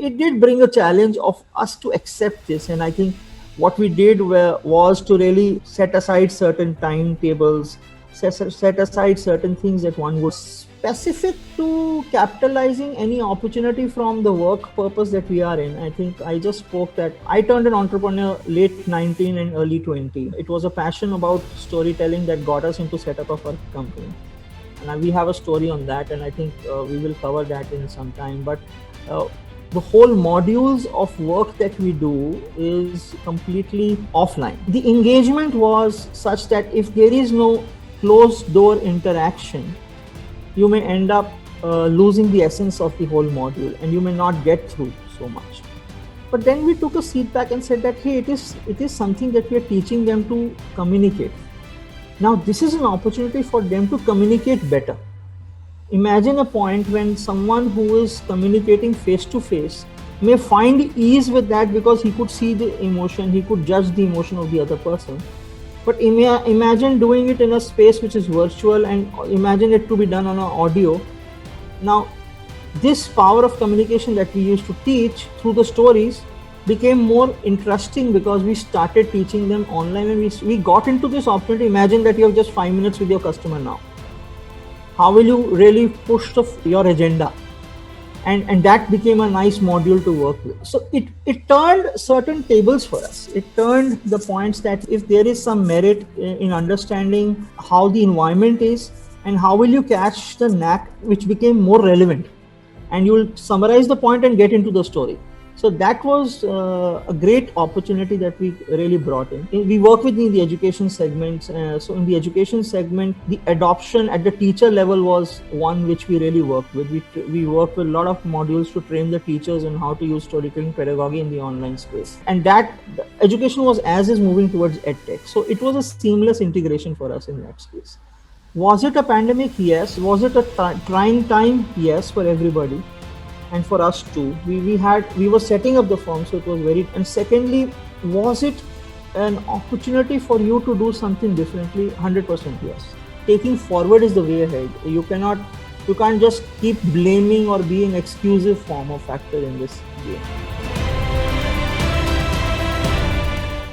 it did bring a challenge of us to accept this. And I think what we did was to really set aside certain timetables, set aside certain things that one would specific to capitalizing any opportunity from the work purpose that we are in. I think I just spoke that I turned an entrepreneur late 19 and early 20. It was a passion about storytelling that got us into setup of our company. And we have a story on that, and I think we will cover that in some time. But the whole modules of work that we do is completely offline. The engagement was such that if there is no closed door interaction, you may end up losing the essence of the whole module, and you may not get through so much. But then we took a seat back and said that, hey, it is something that we are teaching them to communicate. Now, this is an opportunity for them to communicate better. Imagine a point when someone who is communicating face to face may find ease with that because he could see the emotion, he could judge the emotion of the other person. But imagine doing it in a space which is virtual, and imagine it to be done on an audio. Now, this power of communication that we used to teach through the stories became more interesting because we started teaching them online, and we got into this opportunity. Imagine that you have just 5 minutes with your customer now. How will you really push your agenda? And that became a nice module to work with. So it turned certain tables for us. It turned the points that if there is some merit in understanding how the environment is and how will you catch the knack, which became more relevant, and you will summarize the point and get into the story. So that was a great opportunity that we really brought in. We work with the education segments. So in the education segment, the adoption at the teacher level was one which we really worked with. We worked with a lot of modules to train the teachers on how to use storytelling pedagogy in the online space. And that education was as is moving towards EdTech. So it was a seamless integration for us in that space. Was it a pandemic? Yes. Was it a trying time? Yes, for everybody. And for us too, we were setting up the firm, so it was very. And secondly, was it an opportunity for you to do something differently? 100% yes. Taking forward is the way ahead. You can't just keep blaming or being exclusive form or factor in this game.